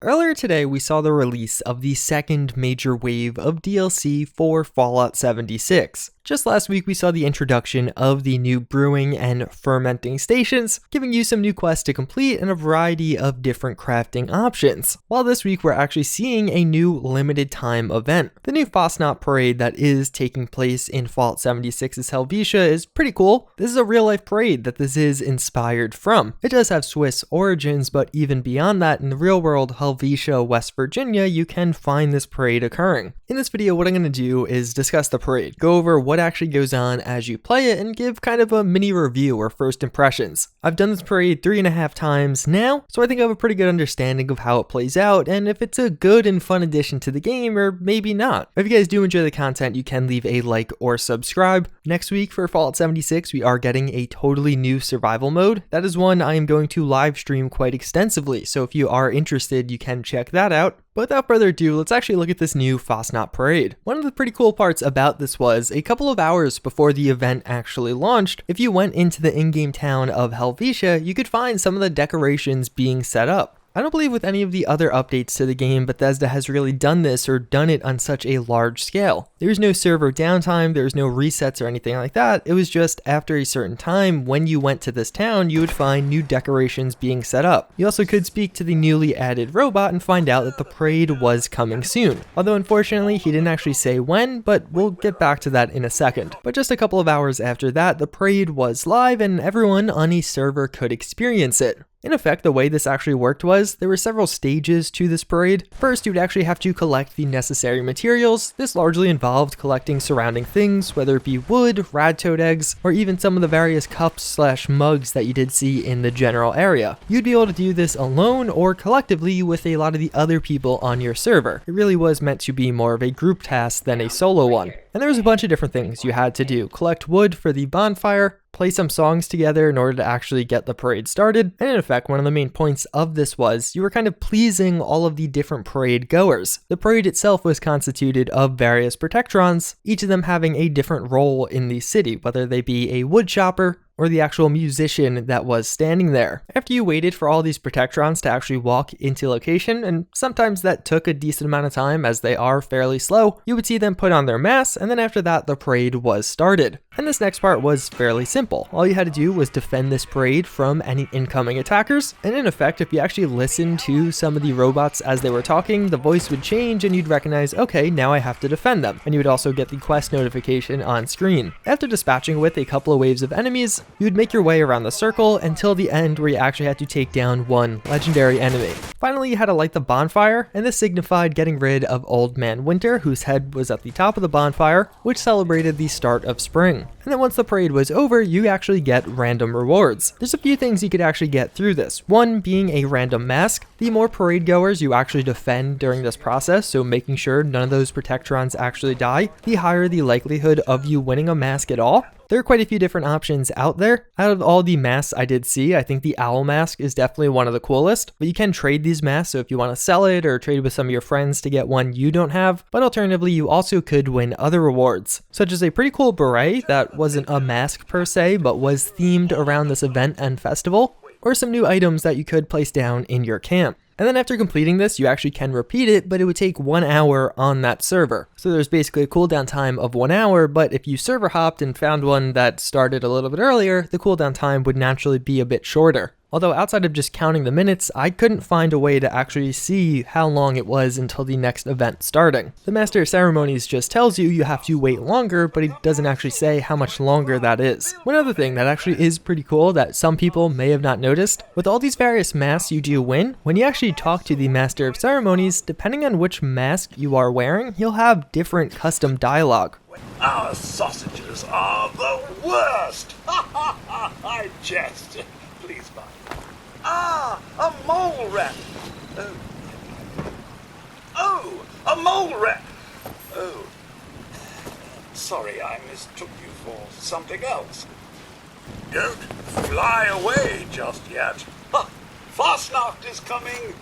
Earlier today, we saw the release of the second major wave of DLC for Fallout 76. Just last week, we saw the introduction of the new brewing and fermenting stations, giving you some new quests to complete and a variety of different crafting options. While this week, we're actually seeing a new limited time event. The new Fasnacht Parade that is taking place in Fallout 76's Helvetia is pretty cool. This is a real life parade that this is inspired from. It does have Swiss origins, but even beyond that, in the real world, Helvetia, West Virginia, you can find this parade occurring. In this video, what I'm going to do is discuss the parade, go over what actually goes on as you play it, and give kind of a mini review or first impressions. I've done this parade 3.5 times now, so I think I have a pretty good understanding of how it plays out, and if it's a good and fun addition to the game, or maybe not. If you guys do enjoy the content, you can leave a like or subscribe. Next week for Fallout 76, we are getting a totally new survival mode. That is one I am going to live stream quite extensively, so if you are interested, you can check that out. But without further ado, let's actually look at this new Fasnacht Parade. One of the pretty cool parts about this was, a couple of hours before the event actually launched, if you went into the in-game town of Helvetia, you could find some of the decorations being set up. I don't believe with any of the other updates to the game, Bethesda has really done this or done it on such a large scale. There's no server downtime, there's no resets or anything like that. It was just after a certain time, when you went to this town, you would find new decorations being set up. You also could speak to the newly added robot and find out that the parade was coming soon. Although unfortunately, he didn't actually say when, but we'll get back to that in a second. But just a couple of hours after that, the parade was live and everyone on a server could experience it. In effect, the way this actually worked was, there were several stages to this parade. First, you would actually have to collect the necessary materials. This largely involved collecting surrounding things, whether it be wood, rad toad eggs, or even some of the various cups/mugs that you did see in the general area. You'd be able to do this alone or collectively with a lot of the other people on your server. It really was meant to be more of a group task than a solo one. And there was a bunch of different things you had to do. Collect wood for the bonfire, play some songs together in order to actually get the parade started, and in effect, one of the main points of this was you were kind of pleasing all of the different parade goers. The parade itself was constituted of various protectrons, each of them having a different role in the city, whether they be a wood chopper, or the actual musician that was standing there. After you waited for all these protectrons to actually walk into location, and sometimes that took a decent amount of time as they are fairly slow, you would see them put on their masks, and then after that, the parade was started. And this next part was fairly simple. All you had to do was defend this parade from any incoming attackers, and in effect, if you actually listened to some of the robots as they were talking, the voice would change and you'd recognize, okay, now I have to defend them. And you would also get the quest notification on screen. After dispatching with a couple of waves of enemies, you would make your way around the circle until the end where you actually had to take down one legendary enemy. Finally, you had to light the bonfire, and this signified getting rid of Old Man Winter, whose head was at the top of the bonfire, which celebrated the start of spring. And then once the parade was over, you actually get random rewards. There's a few things you could actually get through this. One being a random mask. The more parade goers you actually defend during this process, so making sure none of those protectrons actually die, the higher the likelihood of you winning a mask at all. There are quite a few different options out there. Out of all the masks I did see, I think the owl mask is definitely one of the coolest, but you can trade these masks, so if you want to sell it or trade with some of your friends to get one you don't have, but alternatively you also could win other rewards, such as a pretty cool beret that wasn't a mask per se, but was themed around this event and festival, or some new items that you could place down in your camp. And then after completing this, you actually can repeat it, but it would take 1 hour on that server. So there's basically a cooldown time of 1 hour, but if you server hopped and found one that started a little bit earlier, the cooldown time would naturally be a bit shorter. Although outside of just counting the minutes, I couldn't find a way to actually see how long it was until the next event starting. The Master of Ceremonies just tells you have to wait longer, but he doesn't actually say how much longer that is. One other thing that actually is pretty cool that some people may have not noticed, with all these various masks you do win, when you actually talk to the Master of Ceremonies, depending on which mask you are wearing, he'll have different custom dialogue. Our sausages are the worst! Ha ha ha! I jest. Please buy. Ah, a mole rat. Oh, a mole rat. Oh, sorry, I mistook you for something else. Don't fly away just yet. Ha! Fasnacht is coming.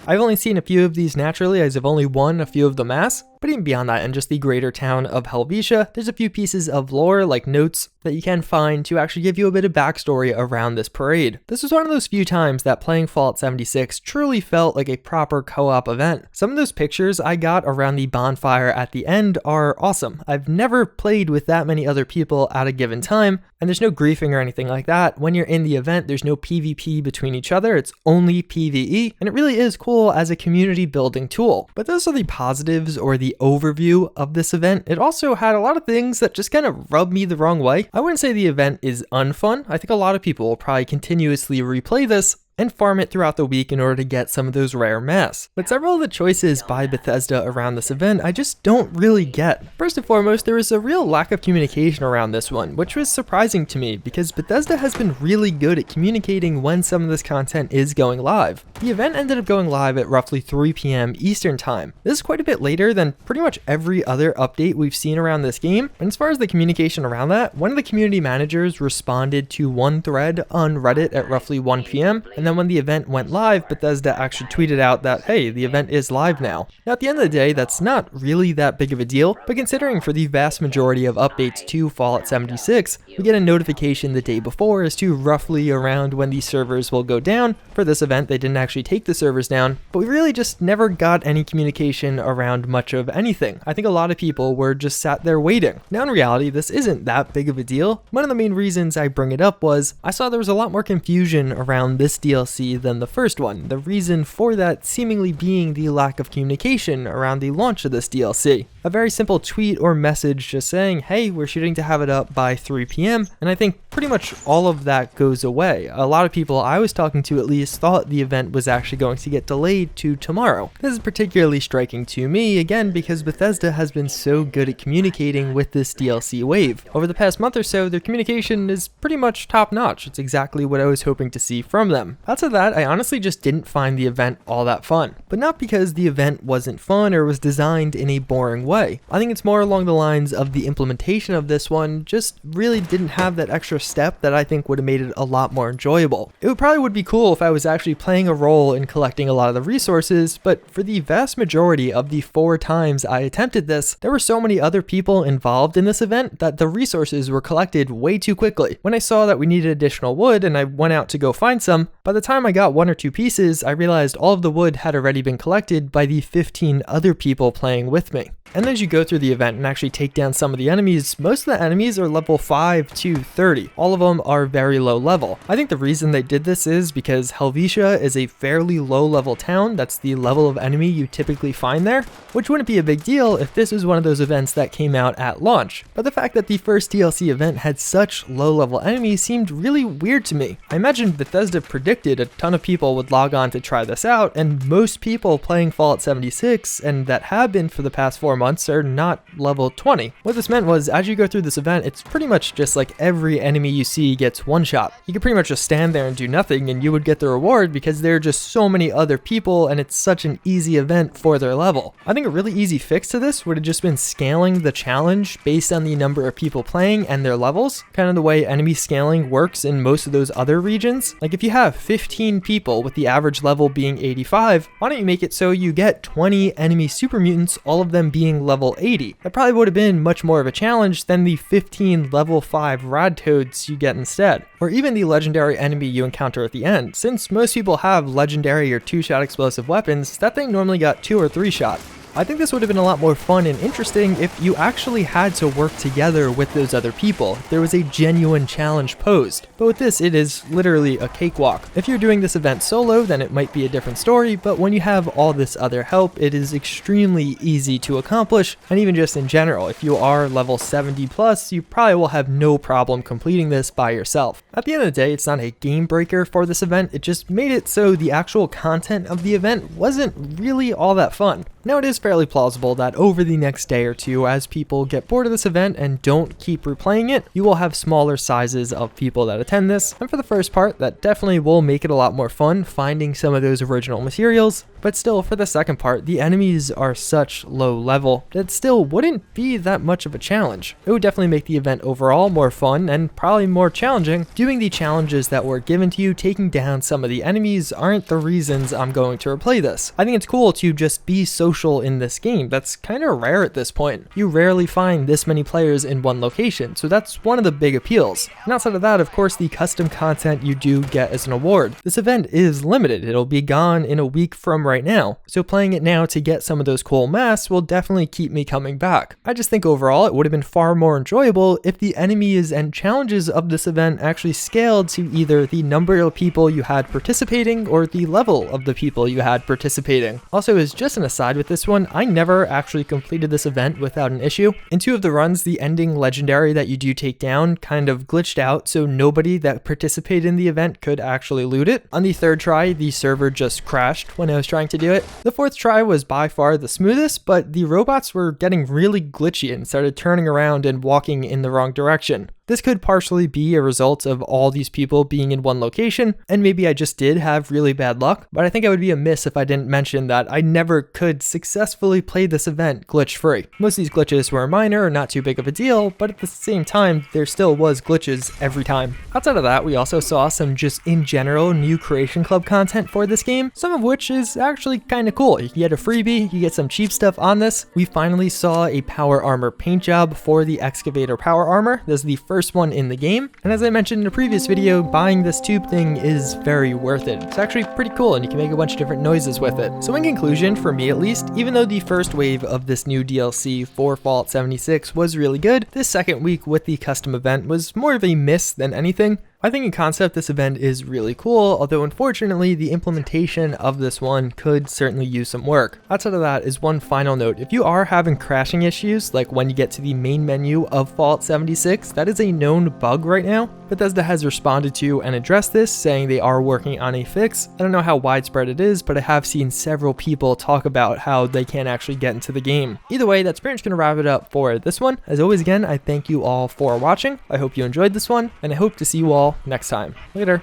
I've only seen a few of these naturally, as I've only won a few of the masks, But even beyond that, in just the greater town of Helvetia, there's a few pieces of lore, like notes, that you can find to actually give you a bit of backstory around this parade. This was one of those few times that playing Fallout 76 truly felt like a proper co-op event. Some of those pictures I got around the bonfire at the end are awesome. I've never played with that many other people at a given time, and there's no griefing or anything like that. When you're in the event, there's no PvP between each other, it's only PvE, and it really is cool as a community building tool. But those are the positives or the overview of this event. It also had a lot of things that just kind of rubbed me the wrong way. I wouldn't say the event is unfun. I think a lot of people will probably continuously replay this and farm it throughout the week in order to get some of those rare masks. But several of the choices by Bethesda around this event I just don't really get. First and foremost, there was a real lack of communication around this one, which was surprising to me because Bethesda has been really good at communicating when some of this content is going live. The event ended up going live at roughly 3 p.m. Eastern time. This is quite a bit later than pretty much every other update we've seen around this game, and as far as the communication around that, one of the community managers responded to one thread on Reddit at roughly 1 p.m. and then when the event went live, Bethesda actually tweeted out that, hey, the event is live now. Now at the end of the day, that's not really that big of a deal, but considering for the vast majority of updates to Fallout 76, we get a notification the day before as to roughly around when the servers will go down. For this event, they didn't actually take the servers down, but we really just never got any communication around much of anything. I think a lot of people were just sat there waiting. Now in reality, this isn't that big of a deal. One of the main reasons I bring it up was I saw there was a lot more confusion around this DLC than the first one. The reason for that seemingly being the lack of communication around the launch of this DLC. A very simple tweet or message just saying, hey, we're shooting to have it up by 3 p.m. and I think pretty much all of that goes away. A lot of people I was talking to at least thought the event was actually going to get delayed to tomorrow. This is particularly striking to me, again, because Bethesda has been so good at communicating with this DLC wave. Over the past month or so, their communication is pretty much top notch. It's exactly what I was hoping to see from them. Outside of that, I honestly just didn't find the event all that fun. But not because the event wasn't fun or was designed in a boring way. I think it's more along the lines of the implementation of this one just really didn't have that extra step that I think would have made it a lot more enjoyable. It would be cool if I was actually playing a role in collecting a lot of the resources, but for the vast majority of the 4 times I attempted this, there were so many other people involved in this event that the resources were collected way too quickly. When I saw that we needed additional wood and I went out to go find some, by the time I got 1 or 2 pieces, I realized all of the wood had already been collected by the 15 other people playing with me. And as you go through the event and actually take down some of the enemies, most of the enemies are level 5 to 30. All of them are very low level. I think the reason they did this is because Helvetia is a fairly low level town. That's the level of enemy you typically find there, which wouldn't be a big deal if this was one of those events that came out at launch. But the fact that the first DLC event had such low level enemies seemed really weird to me. I imagine Bethesda predicted a ton of people would log on to try this out, and most people playing Fallout 76, and that have been for the past 4 months, are not level 20. What this meant was, as you go through this event, it's pretty much just like every enemy you see gets one shot. You could pretty much just stand there and do nothing and you would get the reward because there are just so many other people and it's such an easy event for their level. I think a really easy fix to this would have just been scaling the challenge based on the number of people playing and their levels, kind of the way enemy scaling works in most of those other regions. Like if you have 15 people with the average level being 85, why don't you make it so you get 20 enemy super mutants, all of them being level 80. That probably would have been much more of a challenge than the 15 level 5 rad toads you get instead, or even the legendary enemy you encounter at the end. Since most people have legendary or 2-shot explosive weapons, that thing normally got 2 or 3 shot. I think this would have been a lot more fun and interesting if you actually had to work together with those other people, if there was a genuine challenge posed. But with this, it is literally a cakewalk. If you're doing this event solo, then it might be a different story, but when you have all this other help, it is extremely easy to accomplish, and even just in general, if you are level 70 plus, you probably will have no problem completing this by yourself. At the end of the day, it's not a game breaker for this event, it just made it so the actual content of the event wasn't really all that fun. Now it is fairly plausible that over the next day or two, as people get bored of this event and don't keep replaying it, you will have smaller sizes of people that attend this, and for the first part, that definitely will make it a lot more fun finding some of those original materials. But still, for the second part, the enemies are such low level that still wouldn't be that much of a challenge. It would definitely make the event overall more fun and probably more challenging. Doing the challenges that were given to you, taking down some of the enemies, aren't the reasons I'm going to replay this. I think it's cool to just be social in this game. That's kind of rare at this point. You rarely find this many players in one location, so that's one of the big appeals. And outside of that, of course, the custom content you do get as an award. This event is limited. It'll be gone in a week from right now, so playing it now to get some of those cool masks will definitely keep me coming back. I just think overall it would have been far more enjoyable if the enemies and challenges of this event actually scaled to either the number of people you had participating or the level of the people you had participating. Also, as just an aside with this one, I never actually completed this event without an issue. In 2 of the runs, the ending legendary that you do take down kind of glitched out, so nobody that participated in the event could actually loot it. On the 3rd try, the server just crashed when I was trying to do it. The 4th try was by far the smoothest, but the robots were getting really glitchy and started turning around and walking in the wrong direction. This could partially be a result of all these people being in one location, and maybe I just did have really bad luck, but I think I would be amiss if I didn't mention that I never could successfully play this event glitch-free. Most of these glitches were minor or not too big of a deal, but at the same time, there still was glitches every time. Outside of that, we also saw some just in general new Creation Club content for this game, some of which is actually kind of cool. You get a freebie, you get some cheap stuff on this. We finally saw a power armor paint job for the excavator power armor. This is the first one in the game, and as I mentioned in a previous video, buying this tube thing is very worth it. It's actually pretty cool and you can make a bunch of different noises with it. So in conclusion, for me at least, even though the first wave of this new DLC for Fallout 76 was really good, this second week with the custom event was more of a miss than anything. I think in concept this event is really cool, although unfortunately the implementation of this one could certainly use some work. Outside of that is one final note. If you are having crashing issues, like when you get to the main menu of Fallout 76, that is a known bug right now. Bethesda has responded to and addressed this, saying they are working on a fix. I don't know how widespread it is, but I have seen several people talk about how they can't actually get into the game. Either way, that's pretty much going to wrap it up for this one. As always, again, I thank you all for watching. I hope you enjoyed this one, and I hope to see you all next time. Later.